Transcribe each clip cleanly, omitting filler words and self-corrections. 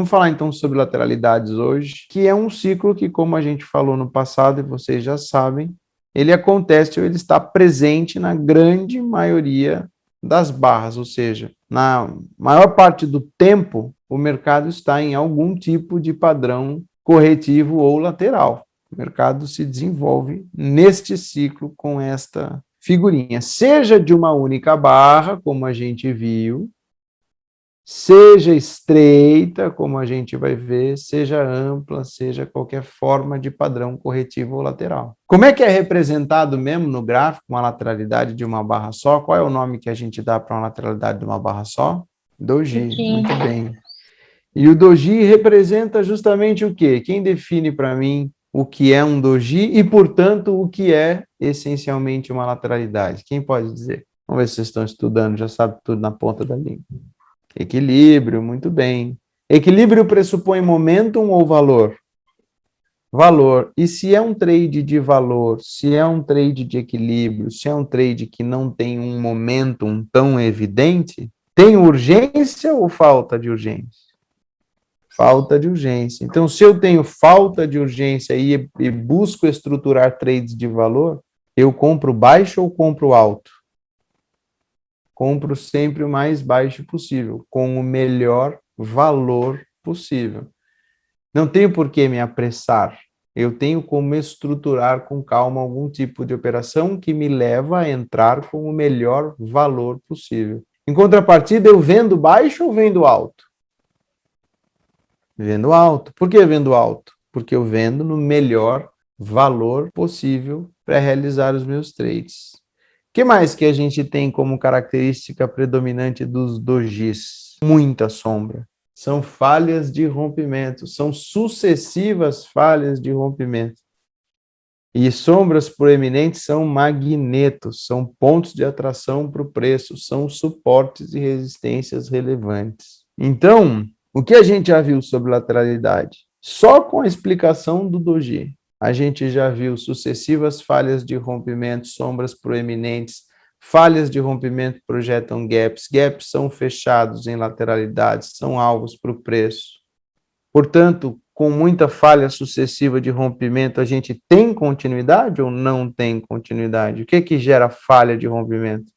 Vamos falar então sobre lateralidades hoje, que é um ciclo que, como a gente falou no passado e vocês já sabem, ele acontece ou ele está presente na grande maioria das barras, ou seja, na maior parte do tempo, o mercado está em algum tipo de padrão corretivo ou lateral. O mercado se desenvolve neste ciclo com esta figurinha, seja de uma única barra, como a gente viu, seja estreita, como a gente vai ver, seja ampla, seja qualquer forma de padrão corretivo ou lateral. Como é que é representado mesmo no gráfico uma lateralidade de uma barra só? Qual é o nome que a gente dá para uma lateralidade de uma barra só? Doji, muito bem. E o doji representa justamente o quê? Quem define para mim o que é um doji e, portanto, o que é essencialmente uma lateralidade? Quem pode dizer? Vamos ver se vocês estão estudando, já sabe tudo na ponta da língua. Equilíbrio, muito bem. Equilíbrio pressupõe momentum ou valor? Valor. E se é um trade de valor, se é um trade de equilíbrio, se é um trade que não tem um momentum tão evidente, tem urgência ou falta de urgência? Falta de urgência. Então, se eu tenho falta de urgência e busco estruturar trades de valor, eu compro baixo ou compro alto? Compro sempre o mais baixo possível, com o melhor valor possível. Não tenho por que me apressar. Eu tenho como estruturar com calma algum tipo de operação que me leva a entrar com o melhor valor possível. Em contrapartida, eu vendo baixo ou vendo alto? Vendo alto. Por que vendo alto? Porque eu vendo no melhor valor possível para realizar os meus trades. O que mais que a gente tem como característica predominante dos dojis? Muita sombra. São falhas de rompimento, são sucessivas falhas de rompimento. E sombras proeminentes são magnetos, são pontos de atração para o preço, são suportes e resistências relevantes. Então, o que a gente já viu sobre lateralidade? Só com a explicação do doji, a gente já viu sucessivas falhas de rompimento, sombras proeminentes, falhas de rompimento projetam gaps, gaps são fechados em lateralidades, são alvos para o preço. Portanto, com muita falha sucessiva de rompimento, a gente tem continuidade ou não tem continuidade? O que que gera falha de rompimento?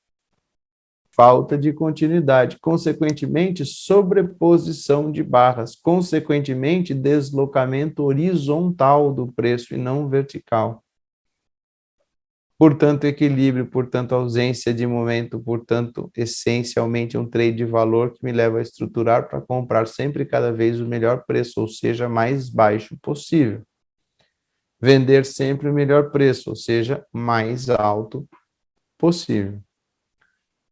Falta de continuidade, consequentemente, sobreposição de barras, consequentemente, deslocamento horizontal do preço e não vertical. Portanto, equilíbrio, portanto, ausência de momento, portanto, essencialmente um trade de valor que me leva a estruturar para comprar sempre cada vez o melhor preço, ou seja, mais baixo possível. Vender sempre o melhor preço, ou seja, mais alto possível.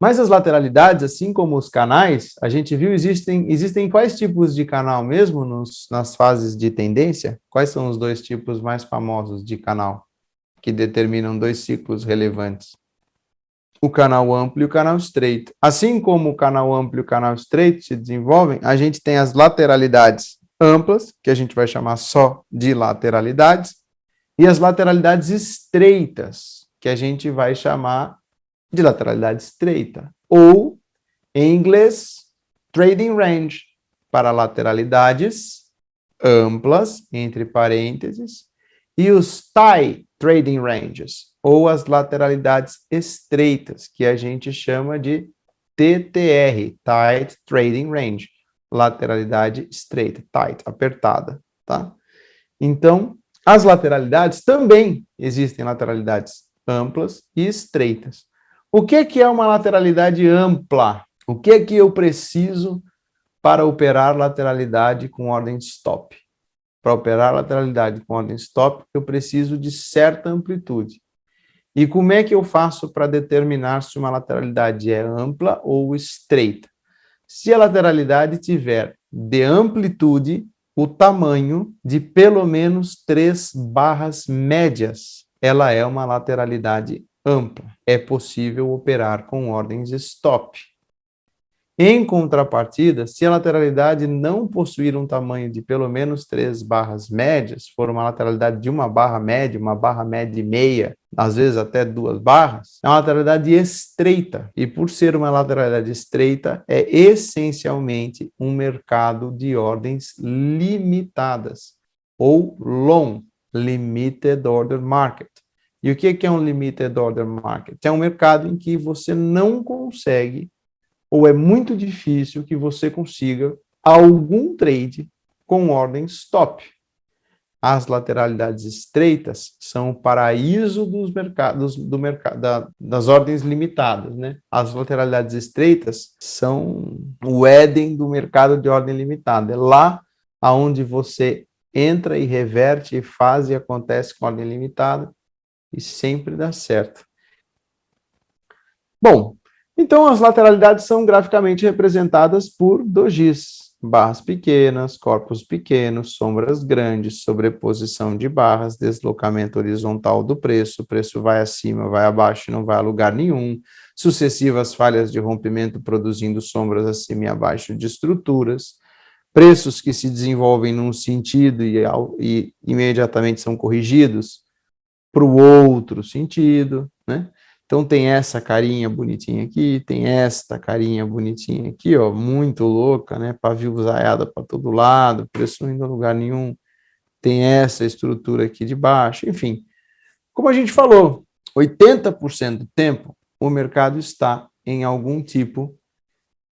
Mas as lateralidades, assim como os canais, a gente viu, existem quais tipos de canal mesmo nas fases de tendência? Quais são os dois tipos mais famosos de canal, que determinam dois ciclos relevantes? O canal amplo e o canal estreito. Assim como o canal amplo e o canal estreito se desenvolvem, a gente tem as lateralidades amplas, que a gente vai chamar só de lateralidades, e as lateralidades estreitas, que a gente vai chamar de lateralidade estreita, ou, em inglês, trading range, para lateralidades amplas, entre parênteses, e os tie trading ranges, ou as lateralidades estreitas, que a gente chama de TTR, tight trading range, lateralidade estreita, tight, apertada, tá? Então, as lateralidades também existem lateralidades amplas e estreitas. O que é uma lateralidade ampla? O que eu preciso para operar lateralidade com ordem de stop? Para operar lateralidade com ordem de stop, eu preciso de certa amplitude. E como é que eu faço para determinar se uma lateralidade é ampla ou estreita? Se a lateralidade tiver de amplitude o tamanho de pelo menos 3 barras médias, ela é uma lateralidade ampla. É possível operar com ordens stop. Em contrapartida, se a lateralidade não possuir um tamanho de pelo menos 3 barras médias, for uma lateralidade de uma barra média e meia, às vezes até 2 barras, é uma lateralidade estreita. E por ser uma lateralidade estreita, é essencialmente um mercado de ordens limitadas, ou LOM, Limited Order Market. E o que é um Limited Order Market? É um mercado em que você não consegue, ou é muito difícil que você consiga algum trade com ordem stop. As lateralidades estreitas são o paraíso dos mercados, das ordens limitadas, né? As lateralidades estreitas são o Éden do mercado de ordem limitada. É lá aonde você entra e reverte e faz e acontece com ordem limitada e sempre dá certo. Bom, então as lateralidades são graficamente representadas por dojis, barras pequenas, corpos pequenos, sombras grandes, sobreposição de barras, deslocamento horizontal do preço, o preço vai acima, vai abaixo e não vai a lugar nenhum, sucessivas falhas de rompimento produzindo sombras acima e abaixo de estruturas, preços que se desenvolvem num sentido e imediatamente são corrigidos para o outro sentido, né? Então tem essa carinha bonitinha aqui, tem esta carinha bonitinha aqui, ó, muito louca, né? Pavio vaiada para todo lado, preço não indo a lugar nenhum. Tem essa estrutura aqui de baixo, enfim. Como a gente falou, 80% do tempo o mercado está em algum tipo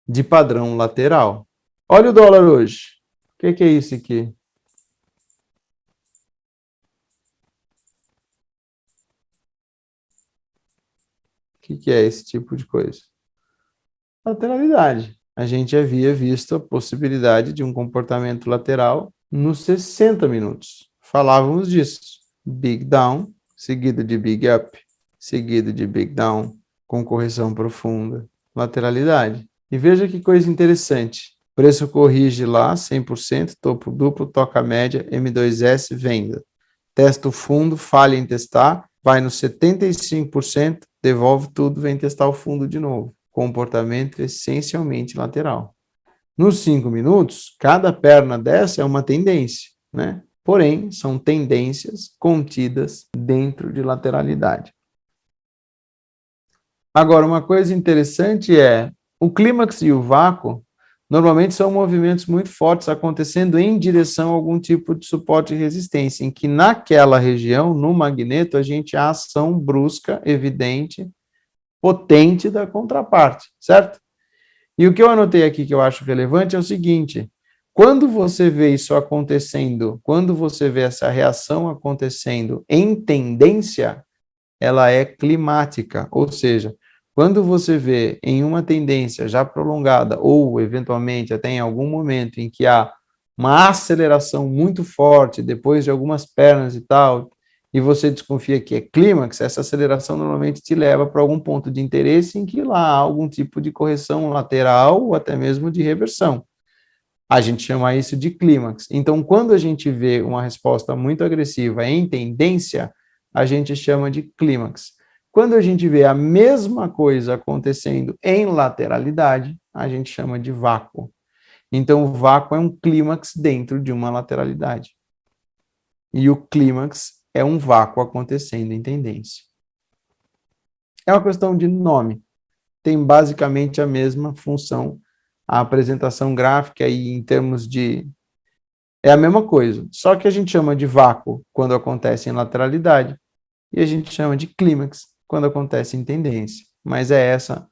de padrão lateral. Olha o dólar hoje. O que é isso aqui? O que é esse tipo de coisa? Lateralidade. A gente havia visto a possibilidade de um comportamento lateral nos 60 minutos. Falávamos disso. Big down, seguido de big up, seguido de big down, com correção profunda. Lateralidade. E veja que coisa interessante. Preço corrige lá, 100%, topo duplo, toca média, M2S, venda. Testa o fundo, falha em testar, vai no 75%, devolve tudo, vem testar o fundo de novo. Comportamento essencialmente lateral. Nos 5 minutos, cada perna dessa é uma tendência, né? Porém, são tendências contidas dentro de lateralidade. Agora, uma coisa interessante é, o clímax e o vácuo normalmente são movimentos muito fortes acontecendo em direção a algum tipo de suporte e resistência, em que naquela região, no magneto, a gente há ação brusca, evidente, potente da contraparte, certo? E o que eu anotei aqui que eu acho relevante é o seguinte: quando você vê isso acontecendo, quando você vê essa reação acontecendo em tendência, ela é climática, ou seja, quando você vê em uma tendência já prolongada, ou eventualmente até em algum momento em que há uma aceleração muito forte, depois de algumas pernas e tal, e você desconfia que é clímax, essa aceleração normalmente te leva para algum ponto de interesse em que lá há algum tipo de correção lateral ou até mesmo de reversão. A gente chama isso de clímax. Então, quando a gente vê uma resposta muito agressiva em tendência, a gente chama de clímax. Quando a gente vê a mesma coisa acontecendo em lateralidade, a gente chama de vácuo. Então, o vácuo é um clímax dentro de uma lateralidade. E o clímax é um vácuo acontecendo em tendência. É uma questão de nome. Tem basicamente a mesma função. A apresentação gráfica aí em termos de... é a mesma coisa, só que a gente chama de vácuo quando acontece em lateralidade e a gente chama de clímax quando acontece em tendência. Mas é essa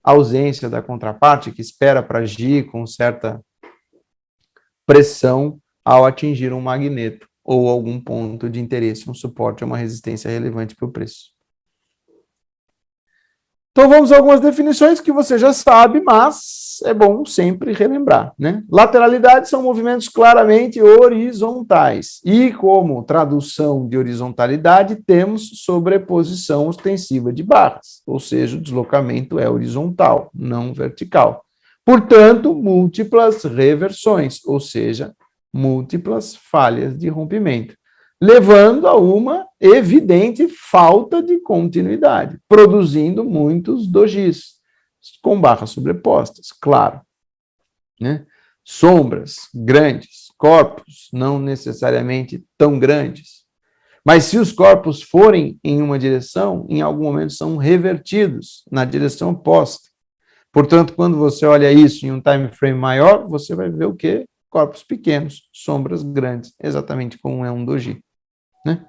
ausência da contraparte que espera para agir com certa pressão ao atingir um magneto ou algum ponto de interesse, um suporte ou uma resistência relevante para o preço. Então vamos a algumas definições que você já sabe, mas é bom sempre relembrar, né? Lateralidade são movimentos claramente horizontais. E como tradução de horizontalidade, temos sobreposição ostensiva de barras, ou seja, o deslocamento é horizontal, não vertical. Portanto, múltiplas reversões, ou seja, múltiplas falhas de rompimento, levando a uma evidente falta de continuidade, produzindo muitos dojis, com barras sobrepostas, claro, né? Sombras grandes, corpos não necessariamente tão grandes. Mas se os corpos forem em uma direção, em algum momento são revertidos na direção oposta. Portanto, quando você olha isso em um time frame maior, você vai ver o quê? Corpos pequenos, sombras grandes, exatamente como é um doji, né?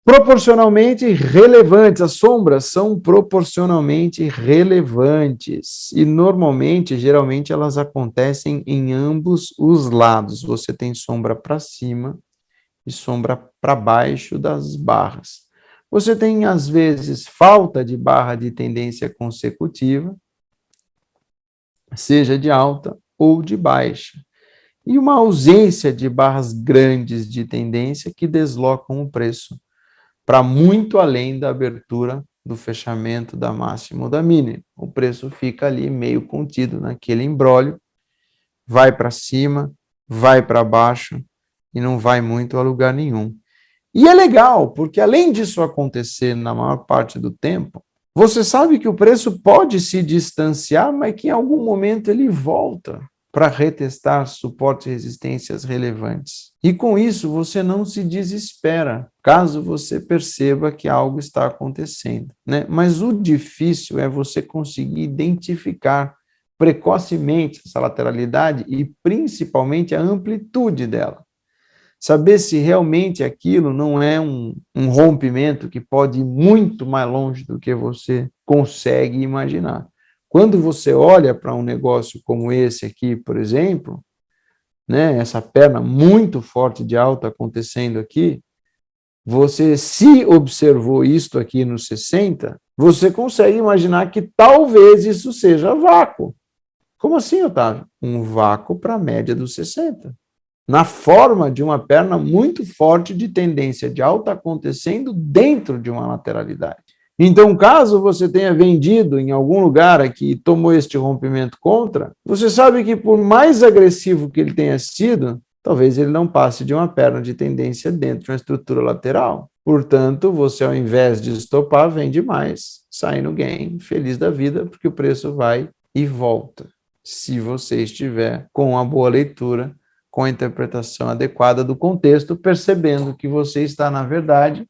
Proporcionalmente relevantes, as sombras são proporcionalmente relevantes e normalmente, geralmente, elas acontecem em ambos os lados. Você tem sombra para cima e sombra para baixo das barras. Você tem, às vezes, falta de barra de tendência consecutiva, seja de alta ou de baixa, e uma ausência de barras grandes de tendência que deslocam o preço para muito além da abertura do fechamento da máxima ou da mínima. O preço fica ali meio contido naquele imbróglio, vai para cima, vai para baixo e não vai muito a lugar nenhum. E é legal, porque além disso acontecer na maior parte do tempo, você sabe que o preço pode se distanciar, mas que em algum momento ele volta para retestar suportes e resistências relevantes. E com isso você não se desespera, caso você perceba que algo está acontecendo, né? Mas o difícil é você conseguir identificar precocemente essa lateralidade e principalmente a amplitude dela. Saber se realmente aquilo não é um rompimento que pode ir muito mais longe do que você consegue imaginar. Quando você olha para um negócio como esse aqui, por exemplo, né, essa perna muito forte de alta acontecendo aqui, você se observou isto aqui no 60, você consegue imaginar que talvez isso seja vácuo. Como assim, Otávio? Um vácuo para a média dos 60. Na forma de uma perna muito forte de tendência de alta acontecendo dentro de uma lateralidade. Então, caso você tenha vendido em algum lugar aqui e tomou este rompimento contra, você sabe que por mais agressivo que ele tenha sido, talvez ele não passe de uma perna de tendência dentro de uma estrutura lateral. Portanto, você ao invés de estopar, vende mais, sai no gain, feliz da vida, porque o preço vai e volta. Se você estiver com a boa leitura, com a interpretação adequada do contexto, percebendo que você está, na verdade,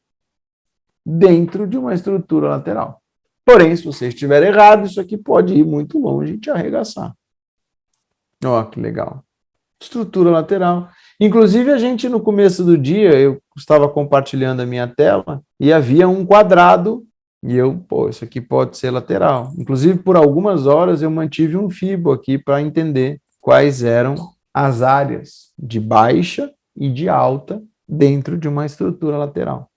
dentro de uma estrutura lateral. Porém, se você estiver errado, isso aqui pode ir muito longe e te arregaçar. Ó, que legal. Estrutura lateral. Inclusive, a gente, no começo do dia, eu estava compartilhando a minha tela e havia um quadrado e isso aqui pode ser lateral. Inclusive, por algumas horas, eu mantive um fibo aqui para entender quais eram as áreas de baixa e de alta dentro de uma estrutura lateral.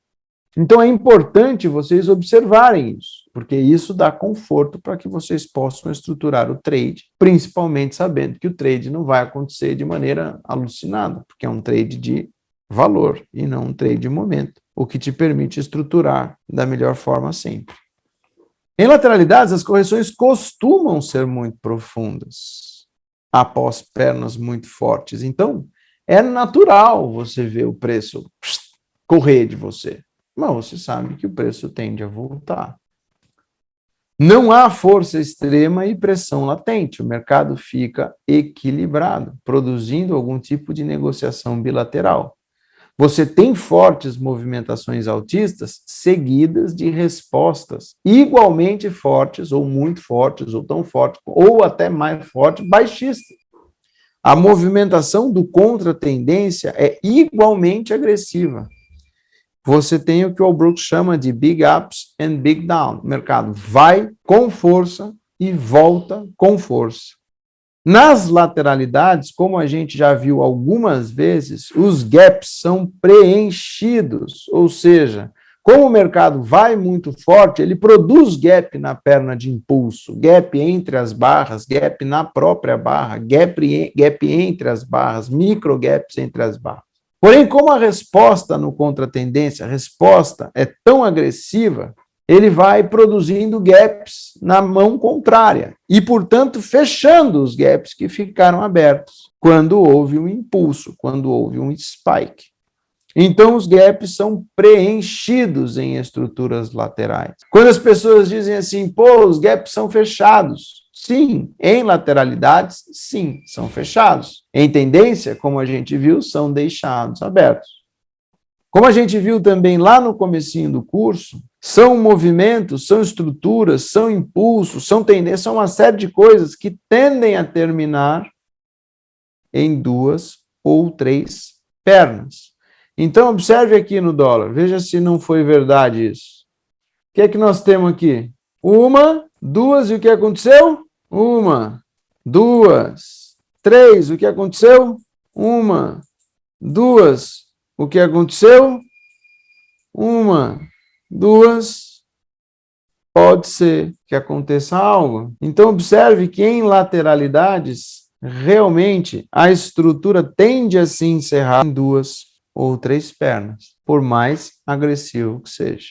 Então é importante vocês observarem isso, porque isso dá conforto para que vocês possam estruturar o trade, principalmente sabendo que o trade não vai acontecer de maneira alucinada, porque é um trade de valor e não um trade de momento, o que te permite estruturar da melhor forma sempre. Em lateralidades, as correções costumam ser muito profundas, após pernas muito fortes. Então, é natural você ver o preço correr de você, mas você sabe que o preço tende a voltar. Não há força extrema e pressão latente, o mercado fica equilibrado, produzindo algum tipo de negociação bilateral. Você tem fortes movimentações altistas seguidas de respostas igualmente fortes, ou muito fortes, ou tão fortes, ou até mais fortes, baixistas. A movimentação do contra-tendência é igualmente agressiva. Você tem o que o Albrook chama de big ups and big down. O mercado vai com força e volta com força. Nas lateralidades, como a gente já viu algumas vezes, os gaps são preenchidos, ou seja, como o mercado vai muito forte, ele produz gap na perna de impulso, gap entre as barras, gap na própria barra, gap entre as barras, micro gaps entre as barras. Porém, como a resposta no contra-tendência, a resposta é tão agressiva, ele vai produzindo gaps na mão contrária e, portanto, fechando os gaps que ficaram abertos quando houve um impulso, quando houve um spike. Então, os gaps são preenchidos em estruturas laterais. Quando as pessoas dizem assim, pô, os gaps são fechados. Sim, em lateralidades, sim, são fechados. Em tendência, como a gente viu, são deixados abertos. Como a gente viu também lá no comecinho do curso, são movimentos, são estruturas, são impulsos, são tendências, são uma série de coisas que tendem a terminar em 2 ou 3 pernas. Então, observe aqui no dólar, veja se não foi verdade isso. O que é que nós temos aqui? 1, 2, e o que aconteceu? 1, 2, 3, o que aconteceu? 1, 2, o que aconteceu? 1, 2, pode ser que aconteça algo. Então, observe que em lateralidades, realmente, a estrutura tende a se encerrar em 2 ou 3 pernas, por mais agressivo que seja.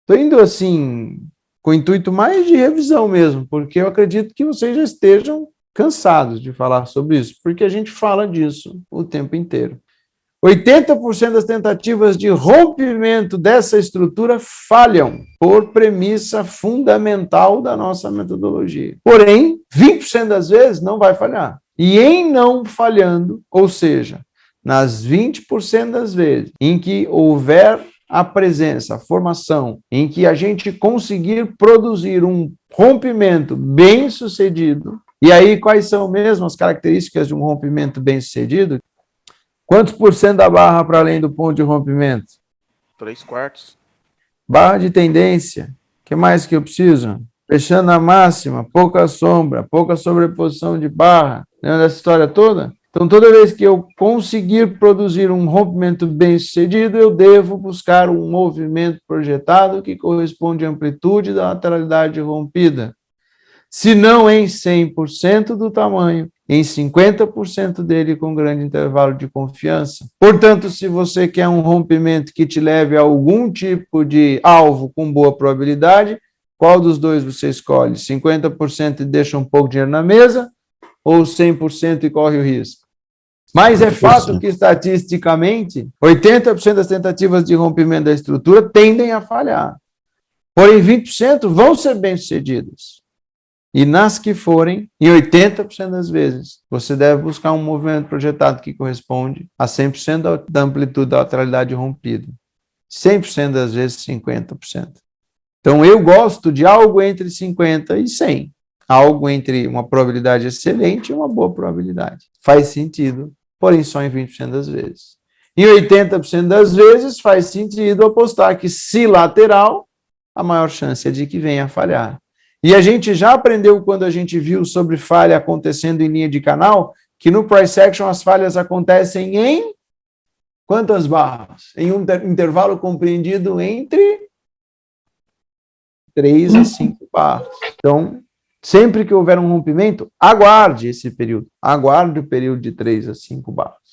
Estou indo assim, com o intuito mais de revisão mesmo, porque eu acredito que vocês já estejam cansados de falar sobre isso, porque a gente fala disso o tempo inteiro. 80% das tentativas de rompimento dessa estrutura falham por premissa fundamental da nossa metodologia. Porém, 20% das vezes não vai falhar. E em não falhando, ou seja, nas 20% das vezes em que houver a presença, a formação, em que a gente conseguir produzir um rompimento bem sucedido, e aí quais são mesmo as características de um rompimento bem sucedido? Quantos por cento da barra para além do ponto de rompimento? 3/4. Barra de tendência. O que mais que eu preciso? Fechando a máxima, pouca sombra, pouca sobreposição de barra. Lembra dessa história toda? Então, toda vez que eu conseguir produzir um rompimento bem sucedido, eu devo buscar um movimento projetado que corresponde à amplitude da lateralidade rompida. Se não em 100% do tamanho, em 50% dele com grande intervalo de confiança. Portanto, se você quer um rompimento que te leve a algum tipo de alvo com boa probabilidade, qual dos dois você escolhe? 50% e deixa um pouco de dinheiro na mesa ou 100% e corre o risco? Mas é fato que, estatisticamente, 80% das tentativas de rompimento da estrutura tendem a falhar. Porém, 20% vão ser bem-sucedidas. E nas que forem, em 80% das vezes, você deve buscar um movimento projetado que corresponde a 100% da amplitude da lateralidade rompida. 100% das vezes, 50%. Então, eu gosto de algo entre 50 e 100. Algo entre uma probabilidade excelente e uma boa probabilidade. Faz sentido, porém só em 20% das vezes. Em 80% das vezes, faz sentido apostar que, se lateral, a maior chance é de que venha a falhar. E a gente já aprendeu, quando a gente viu sobre falha acontecendo em linha de canal, que no price action as falhas acontecem em quantas barras? Em um intervalo compreendido entre 3 a 5 barras. Então, sempre que houver um rompimento, aguarde esse período. Aguarde o período de 3 a 5 barras.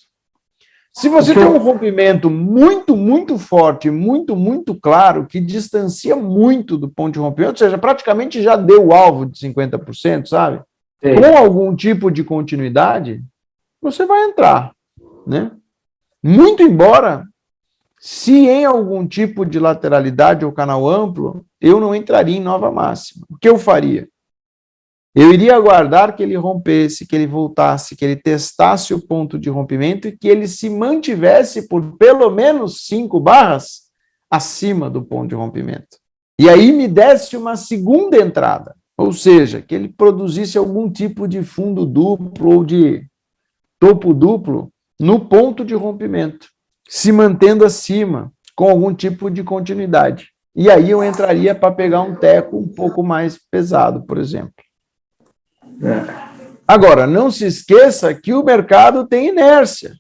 Se você tem um rompimento muito, muito forte, muito, muito claro, que distancia muito do ponto de rompimento, ou seja, praticamente já deu o alvo de 50%, sabe? Com algum tipo de continuidade, você vai entrar, né? Muito embora, se em algum tipo de lateralidade ou canal amplo, eu não entraria em nova máxima. O que eu faria? Eu iria aguardar que ele rompesse, que ele voltasse, que ele testasse o ponto de rompimento e que ele se mantivesse por pelo menos 5 barras acima do ponto de rompimento. E aí me desse uma segunda entrada, ou seja, que ele produzisse algum tipo de fundo duplo ou de topo duplo no ponto de rompimento, se mantendo acima, com algum tipo de continuidade. E aí eu entraria para pegar um teco um pouco mais pesado, por exemplo. Agora, não se esqueça que o mercado tem inércia.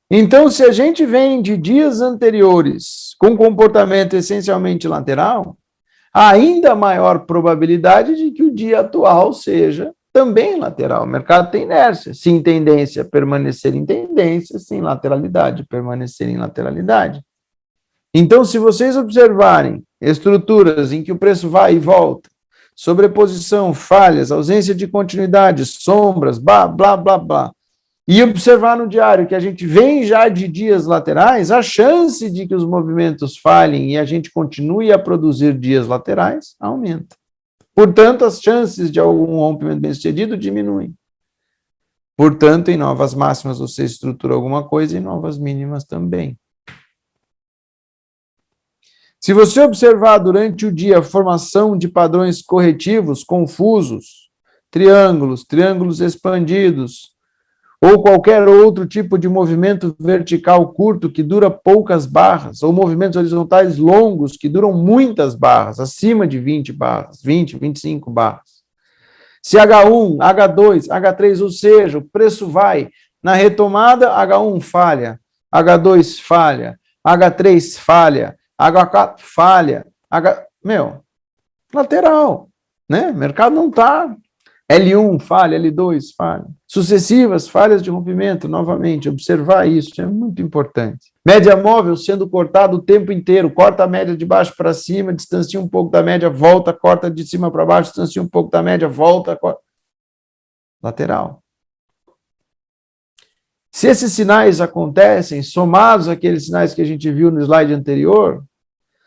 Então, se a gente vem de dias anteriores com comportamento essencialmente lateral, há ainda maior probabilidade de que o dia atual seja também lateral. O mercado tem inércia. Se em tendência, permanecer em tendência, se em lateralidade, permanecer em lateralidade. Então, se vocês observarem estruturas em que o preço vai e volta, sobreposição, falhas, ausência de continuidade, sombras, blá, blá, blá, blá. e observar no diário que a gente vem já de dias laterais, a chance de que os movimentos falhem e a gente continue a produzir dias laterais aumenta. Portanto, as chances de algum rompimento bem-sucedido diminuem. Portanto, em novas máximas você estrutura alguma coisa e em novas mínimas também. Se você observar durante o dia a formação de padrões corretivos confusos, triângulos expandidos, ou qualquer outro tipo de movimento vertical curto que dura poucas barras, ou movimentos horizontais longos que duram muitas barras, acima de 20 barras, 20, 25 barras. Se H1, H2, H3, ou seja, o preço vai na retomada, H1 falha, H2 falha, H3 falha, H4 falha, lateral, né? O mercado não está. L1 falha, L2 falha. Sucessivas falhas de rompimento, novamente, observar isso é muito importante. Média móvel sendo cortada o tempo inteiro, corta a média de baixo para cima, distancia um pouco da média, volta, corta de cima para baixo, distancia um pouco da média, volta, corta. Lateral. Se esses sinais acontecem, somados àqueles sinais que a gente viu no slide anterior,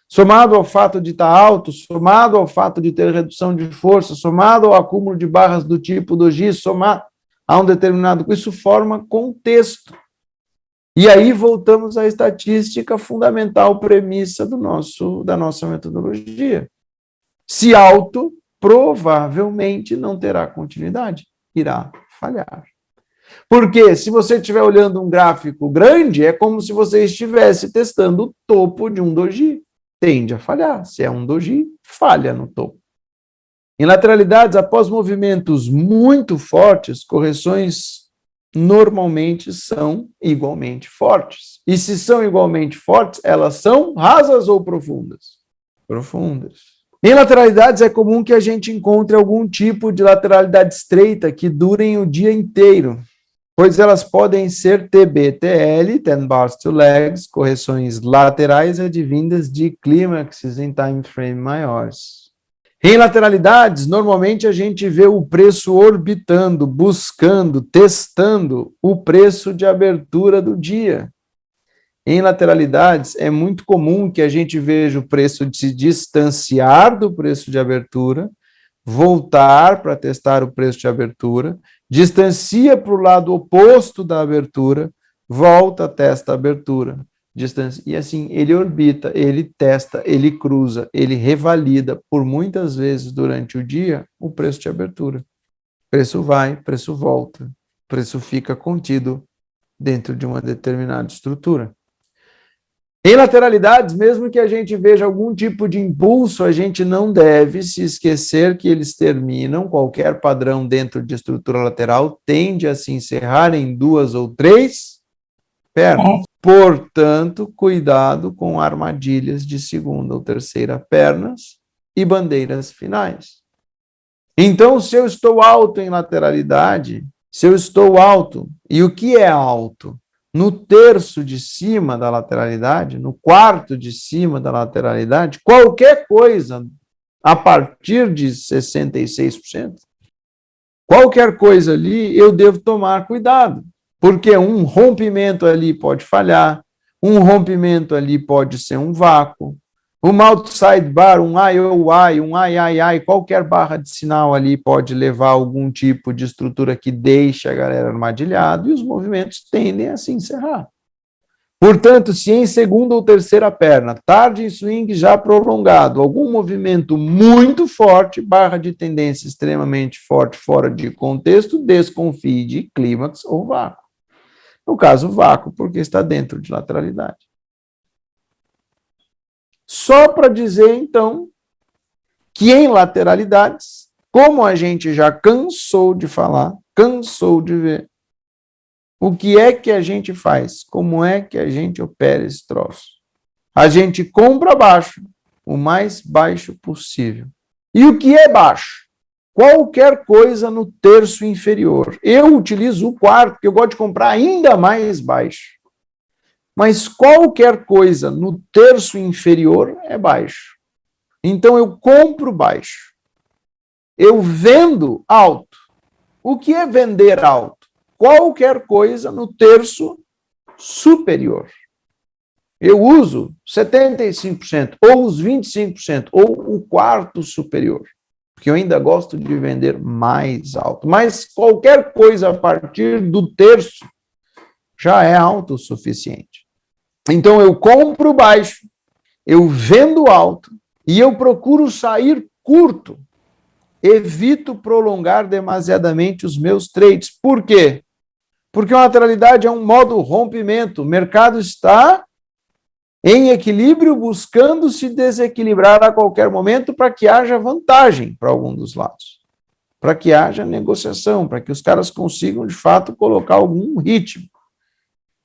somado ao fato de estar alto, somado ao fato de ter redução de força, somado ao acúmulo de barras do tipo doji, somado a um determinado, isso forma contexto. E aí voltamos à estatística fundamental, premissa da nossa metodologia. Se alto, provavelmente não terá continuidade, irá falhar. Porque se você estiver olhando um gráfico grande, é como se você estivesse testando o topo de um doji. Tende a falhar. Se é um doji, falha no topo. Em lateralidades, após movimentos muito fortes, correções normalmente são igualmente fortes. E se são igualmente fortes, elas são rasas ou profundas? Profundas. Em lateralidades, é comum que a gente encontre algum tipo de lateralidade estreita que durem o dia inteiro, pois elas podem ser TBTL, 10 bars to legs, correções laterais advindas de clímaxes em time frame maiores. Em lateralidades, normalmente a gente vê o preço orbitando, buscando, testando o preço de abertura do dia. Em lateralidades, é muito comum que a gente veja o preço de se distanciar do preço de abertura, voltar para testar o preço de abertura, distancia para o lado oposto da abertura, volta, testa a abertura, distancia, e assim ele orbita, ele testa, ele cruza, ele revalida por muitas vezes durante o dia o preço de abertura. Preço vai, preço volta, preço fica contido dentro de uma determinada estrutura. Em lateralidades, mesmo que a gente veja algum tipo de impulso, a gente não deve se esquecer que eles terminam, qualquer padrão dentro de estrutura lateral tende a se encerrar em 2 ou 3 pernas. Portanto, cuidado com armadilhas de segunda ou terceira pernas e bandeiras finais. Então, se eu estou alto em lateralidade, se eu estou alto, e o que é alto? No terço de cima da lateralidade, no quarto de cima da lateralidade, qualquer coisa a partir de 66%, qualquer coisa ali eu devo tomar cuidado, porque um rompimento ali pode falhar, um rompimento ali pode ser um vácuo, um outside bar, um IOI, um III, qualquer barra de sinal ali pode levar a algum tipo de estrutura que deixa a galera armadilhada e os movimentos tendem a se encerrar. Portanto, se em segunda ou terceira perna, tarde em swing já prolongado, algum movimento muito forte, barra de tendência extremamente forte, fora de contexto, desconfie de clímax ou vácuo. No caso, vácuo, porque está dentro de lateralidade. Só para dizer, então, que em lateralidades, como a gente já cansou de falar, cansou de ver, o que é que a gente faz? Como é que a gente opera esse troço? A gente compra baixo, o mais baixo possível. E o que é baixo? Qualquer coisa no terço inferior. Eu utilizo o quarto, porque eu gosto de comprar ainda mais baixo. Mas qualquer coisa no terço inferior é baixo. Então eu compro baixo. Eu vendo alto. O que é vender alto? qualquer coisa no terço superior. Eu uso 75%, ou os 25%, ou o quarto superior, porque eu ainda gosto de vender mais alto. Mas qualquer coisa a partir do terço já é autossuficiente. Então eu compro baixo, eu vendo alto e eu procuro sair curto. Evito prolongar demasiadamente os meus trades. Por quê? Porque uma lateralidade é um modo rompimento. O mercado está em equilíbrio, buscando se desequilibrar a qualquer momento para que haja vantagem para algum dos lados. Para que haja negociação, para que os caras consigam, de fato, colocar algum ritmo.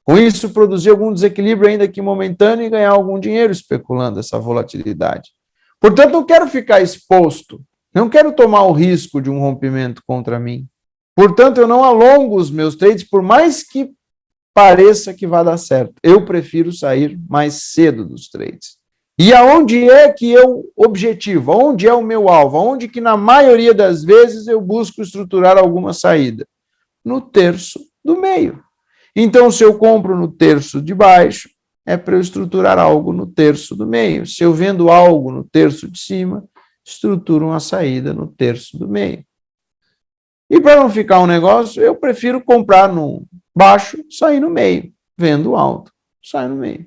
Com isso, produzir algum desequilíbrio, ainda que momentâneo, e ganhar algum dinheiro especulando essa volatilidade. Portanto, não quero ficar exposto. Não quero tomar o risco de um rompimento contra mim. Portanto, eu não alongo os meus trades, por mais que pareça que vai dar certo. Eu prefiro sair mais cedo dos trades. E aonde é que eu objetivo? Aonde é o meu alvo? Aonde que, na maioria das vezes, eu busco estruturar alguma saída? No terço do meio. Então, se eu compro no terço de baixo, é para eu estruturar algo no terço do meio. Se eu vendo algo no terço de cima, estruturo uma saída no terço do meio. E para não ficar um negócio, eu prefiro comprar no baixo, sair no meio. Vendo alto, sair no meio.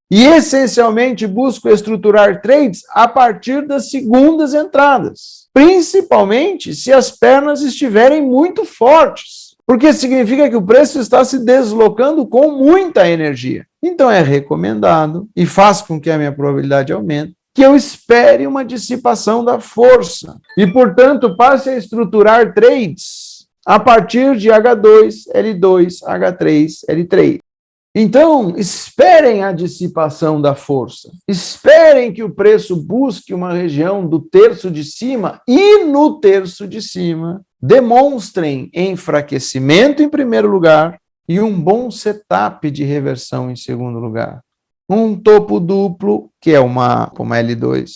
E, essencialmente, busco estruturar trades a partir das segundas entradas. Principalmente se as pernas estiverem muito fortes. Porque significa que o preço está se deslocando com muita energia. Então, é recomendado, e faz com que a minha probabilidade aumente, que eu espere uma dissipação da força. E, portanto, passe a estruturar trades a partir de H2, L2, H3, L3. Então, esperem a dissipação da força. Esperem que o preço busque uma região do terço de cima e, no terço de cima, demonstrem enfraquecimento em primeiro lugar e um bom setup de reversão em segundo lugar. Um topo duplo, que é uma L2,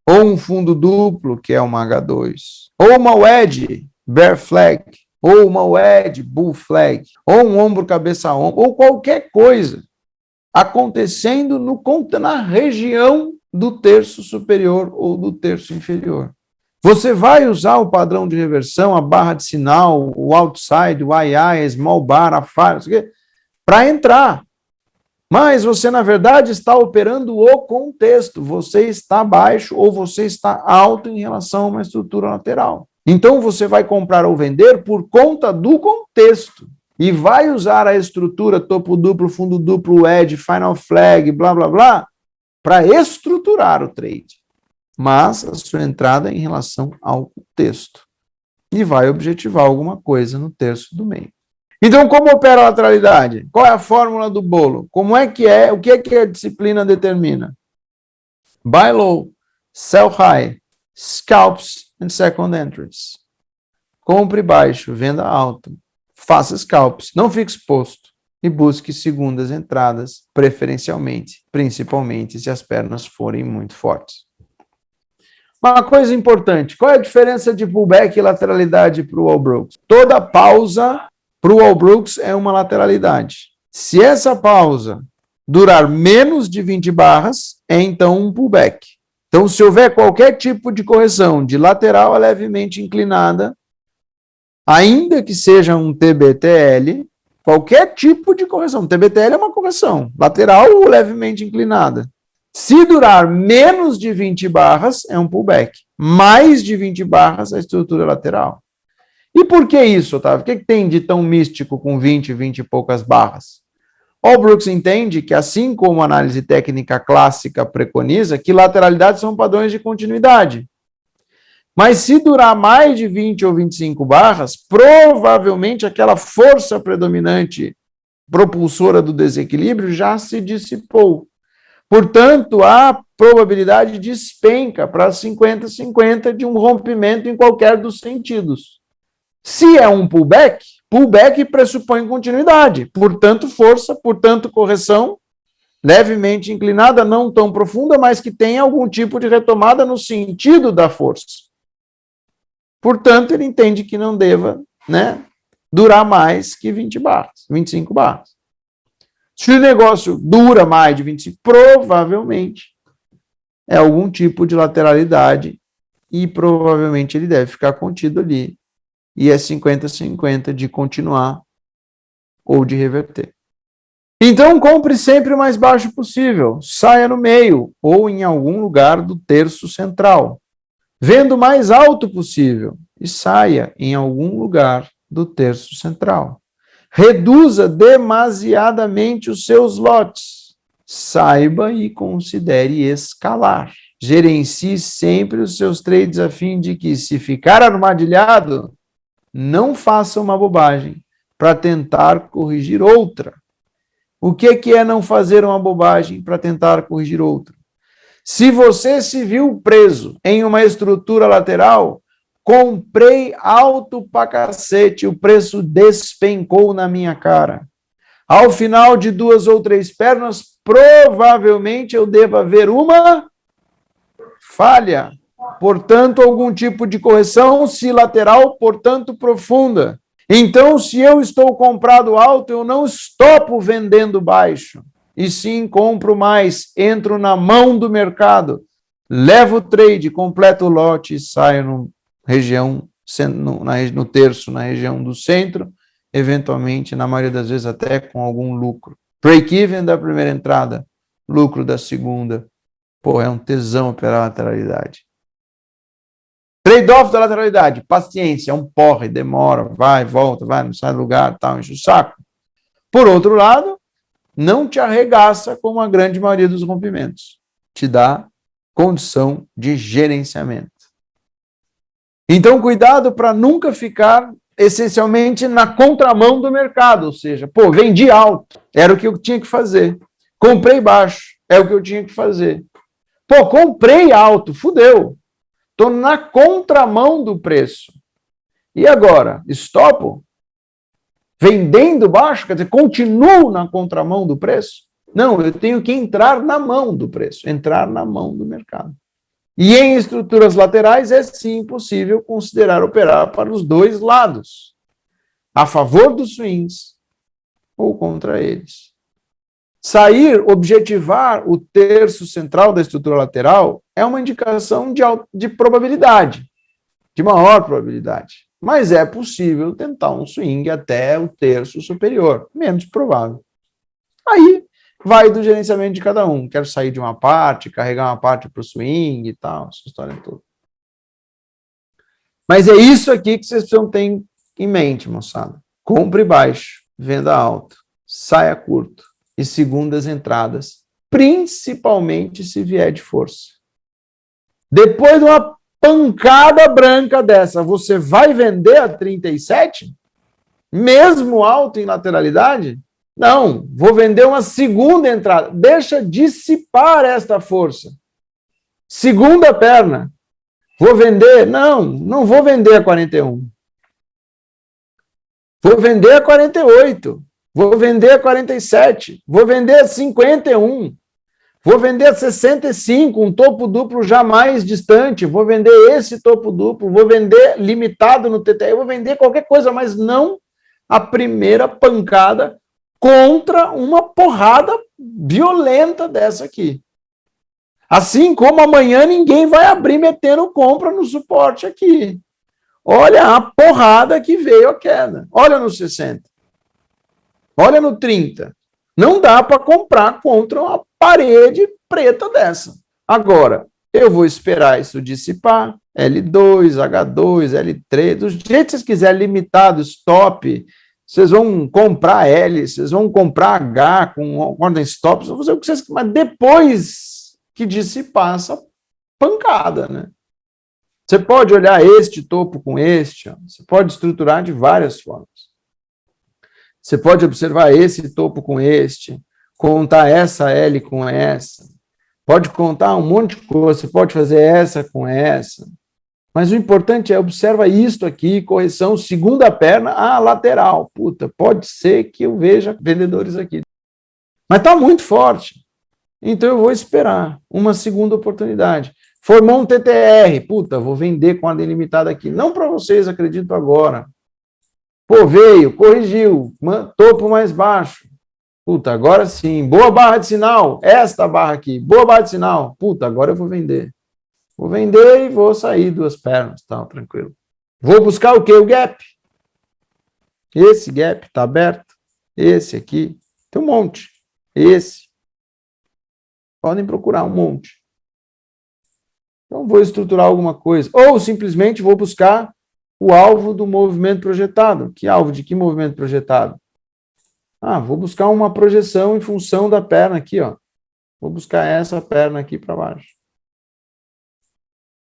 ou um fundo duplo, que é uma H2, ou uma wedge, bear flag, ou uma wedge, bull flag, ou um ombro, cabeça, ombro, ou qualquer coisa acontecendo na região do terço superior ou do terço inferior. Você vai usar o padrão de reversão, a barra de sinal, o outside, o II, a small bar, a fire, para entrar. Mas você, na verdade, está operando o contexto. Você está baixo ou você está alto em relação a uma estrutura lateral. Então, você vai comprar ou vender por conta do contexto. E vai usar a estrutura topo duplo, fundo duplo, edge, final flag, blá, blá, blá, para estruturar o trade. Mas a sua entrada é em relação ao contexto. E vai objetivar alguma coisa no terço do meio. Então, como opera a lateralidade? Qual é a fórmula do bolo? Como é que é? O que é que a disciplina determina? Buy low, sell high, scalps and second entries. Compre baixo, venda alto. Faça scalps, não fique exposto. E busque segundas entradas, preferencialmente, principalmente se as pernas forem muito fortes. Uma coisa importante, qual é a diferença de pullback e lateralidade para o Walbrooks? Toda pausa para o Walbrooks é uma lateralidade. Se essa pausa durar menos de 20 barras, é então um pullback. Então, se houver qualquer tipo de correção de lateral a levemente inclinada, ainda que seja um TBTL, qualquer tipo de correção, TBTL é uma correção, lateral ou levemente inclinada. Se durar menos de 20 barras, é um pullback. Mais de 20 barras, a estrutura lateral. E por que isso, Otávio? O que tem de tão místico com 20 e poucas barras? Walbrooks entende que, assim como a análise técnica clássica preconiza, que lateralidades são padrões de continuidade. Mas se durar mais de 20 ou 25 barras, provavelmente aquela força predominante propulsora do desequilíbrio já se dissipou. Portanto, a probabilidade despenca para 50-50 de um rompimento em qualquer dos sentidos. Se é um pullback, pullback pressupõe continuidade, portanto força, portanto correção, levemente inclinada, não tão profunda, mas que tenha algum tipo de retomada no sentido da força. Portanto, ele entende que não deva, durar mais que 20 barras, 25 barras. Se o negócio dura mais de 25, provavelmente é algum tipo de lateralidade e provavelmente ele deve ficar contido ali. E é 50-50 de continuar ou de reverter. Então, compre sempre o mais baixo possível. Saia no meio ou em algum lugar do terço central. Venda o mais alto possível e saia em algum lugar do terço central. Reduza demasiadamente os seus lotes. Saiba e considere escalar. Gerencie sempre os seus trades a fim de que, se ficar armadilhado, não faça uma bobagem para tentar corrigir outra. O que é não fazer uma bobagem para tentar corrigir outra? Se você se viu preso em uma estrutura lateral, comprei alto pra cacete, o preço despencou na minha cara. Ao final de 2 ou 3 pernas, provavelmente eu deva ver uma falha. Portanto, algum tipo de correção, se lateral, portanto, profunda. Então, se eu estou comprado alto, eu não estopo vendendo baixo, e sim compro mais, entro na mão do mercado, levo o trade, completo o lote e saio no terço, na região do centro, eventualmente, na maioria das vezes, até com algum lucro. Break-even da primeira entrada, lucro da segunda. Pô, é um tesão operar a lateralidade. Trade-off da lateralidade, paciência, é um porre, demora, vai, volta, vai, não sai do lugar, tal, enche o saco. Por outro lado, não te arregaça como a grande maioria dos rompimentos. Te dá condição de gerenciamento. Então, cuidado para nunca ficar essencialmente na contramão do mercado, ou seja, pô, vendi alto, era o que eu tinha que fazer. Comprei baixo, é o que eu tinha que fazer. Pô, comprei alto, fudeu. Estou na contramão do preço. E agora? Estopo? Vendendo baixo? Quer dizer, continuo na contramão do preço? Não, eu tenho que entrar na mão do preço, entrar na mão do mercado. E em estruturas laterais é sim possível considerar operar para os dois lados, a favor dos swings ou contra eles. Sair, objetivar o terço central da estrutura lateral é uma indicação de probabilidade, de maior probabilidade. Mas é possível tentar um swing até o terço superior, menos provável. Aí vai do gerenciamento de cada um. Quero sair de uma parte, carregar uma parte para o swing e tal, essa história toda. Mas é isso aqui que vocês precisam ter em mente, moçada. Compre baixo, venda alto, saia curto e segundas entradas, principalmente se vier de força. Depois de uma pancada branca dessa, você vai vender a 37? Mesmo alto em lateralidade? Não, vou vender uma segunda entrada. Deixa dissipar esta força. Segunda perna. Vou vender? Não vou vender a 41. Vou vender a 48. Vou vender a 47. Vou vender a 51. Vou vender a 65, um topo duplo jamais distante. Vou vender esse topo duplo. Vou vender limitado no TTI. Vou vender qualquer coisa, mas não a primeira pancada contra uma porrada violenta dessa aqui. Assim como amanhã ninguém vai abrir metendo compra no suporte aqui. Olha a porrada que veio a queda. Olha no 60. Olha no 30. Não dá para comprar contra uma parede preta dessa. Agora, eu vou esperar isso dissipar. L2, H2, L3, do jeito que vocês quiserem, limitado, stop. Vocês vão comprar L, vocês vão comprar H com ordem stop, vocês vão fazer o que vocês quiserem, mas depois que dissipar essa pancada, né? Você pode olhar este topo com este, ó. Você pode estruturar de várias formas. Você pode observar esse topo com este, contar essa L com essa, pode contar um monte de coisa, você pode fazer essa com essa. Mas o importante é, observa isto aqui, correção, segunda perna, lateral. Puta, pode ser que eu veja vendedores aqui. Mas está muito forte. Então eu vou esperar uma segunda oportunidade. Formou um TTR, puta, vou vender com a delimitada aqui. Não para vocês, acredito agora. Pô, veio, corrigiu, topo mais baixo. Puta, agora sim, boa barra de sinal, esta barra aqui, boa barra de sinal. Puta, agora eu vou vender. Vou vender e vou sair 2 pernas, tá, tranquilo. Vou buscar o quê? O gap. Esse gap está aberto. Esse aqui, tem um monte. Esse. Podem procurar um monte. Então, vou estruturar alguma coisa. Ou simplesmente vou buscar o alvo do movimento projetado. Que alvo de que movimento projetado? Ah, vou buscar uma projeção em função da perna aqui, ó. Vou buscar essa perna aqui para baixo.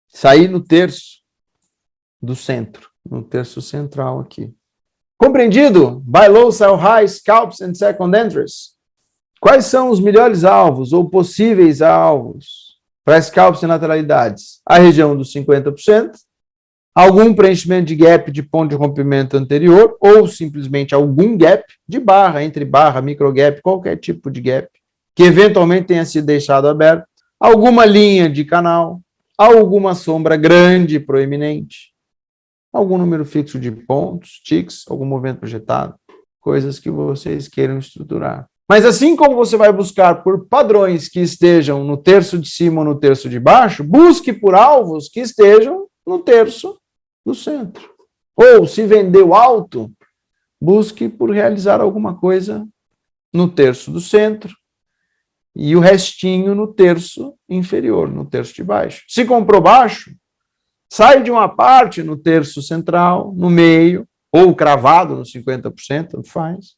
Sair no terço do centro, no terço central aqui. Compreendido? Buy low, sell high, scalps and second entries. Quais são os melhores alvos ou possíveis alvos para scalps e lateralidades? A região dos 50%, algum preenchimento de gap de ponto de rompimento anterior ou simplesmente algum gap de barra, entre barra, micro gap, qualquer tipo de gap que eventualmente tenha sido deixado aberto, alguma linha de canal, alguma sombra grande proeminente, algum número fixo de pontos, ticks, algum movimento projetado, coisas que vocês queiram estruturar. Mas assim como você vai buscar por padrões que estejam no terço de cima ou no terço de baixo, busque por alvos que estejam no terço do centro. Ou, se vendeu alto, busque por realizar alguma coisa no terço do centro e o restinho no terço inferior, no terço de baixo. Se comprou baixo, sai de uma parte no terço central, no meio, ou cravado no 50%, tanto faz.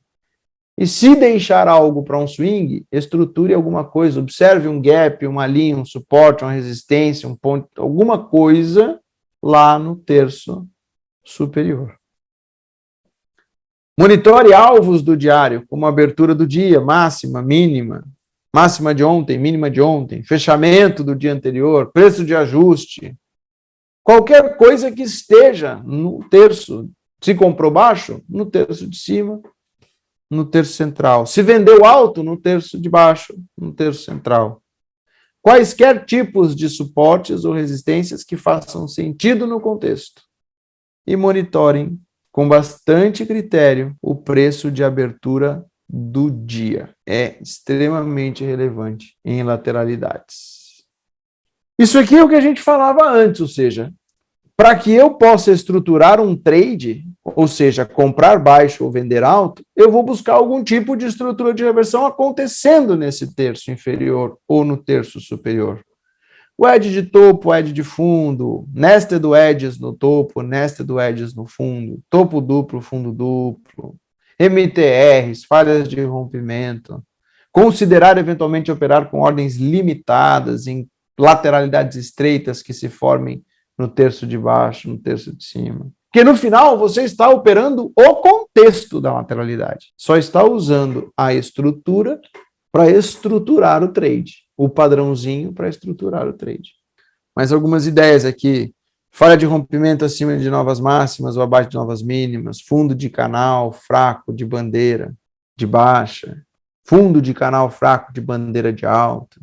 E se deixar algo para um swing, estruture alguma coisa, observe um gap, uma linha, um suporte, uma resistência, um ponto, alguma coisa lá no terço superior. Monitore alvos do diário, como a abertura do dia, máxima, mínima, máxima de ontem, mínima de ontem, fechamento do dia anterior, preço de ajuste. Qualquer coisa que esteja no terço, se comprou baixo, no terço de cima, no terço central. Se vendeu alto, no terço de baixo, no terço central. Quaisquer tipos de suportes ou resistências que façam sentido no contexto. E monitorem com bastante critério o preço de abertura do dia. É extremamente relevante em lateralidades. Isso aqui é o que a gente falava antes, ou seja, para que eu possa estruturar um trade, ou seja, comprar baixo ou vender alto, eu vou buscar algum tipo de estrutura de reversão acontecendo nesse terço inferior ou no terço superior. O edge de topo, edge de fundo, nested wedges no topo, nested wedges no fundo, topo duplo, fundo duplo, MTRs, falhas de rompimento, considerar eventualmente operar com ordens limitadas em lateralidades estreitas que se formem no terço de baixo, no terço de cima. Porque no final você está operando o contexto da lateralidade. Só está usando a estrutura para estruturar o trade. O padrãozinho para estruturar o trade. Mais algumas ideias aqui. Falha de rompimento acima de novas máximas ou abaixo de novas mínimas. Fundo de canal fraco de bandeira de baixa. Fundo de canal fraco de bandeira de alta.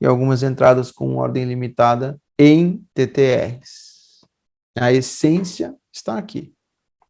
E algumas entradas com ordem limitada em TTRs. A essência está aqui.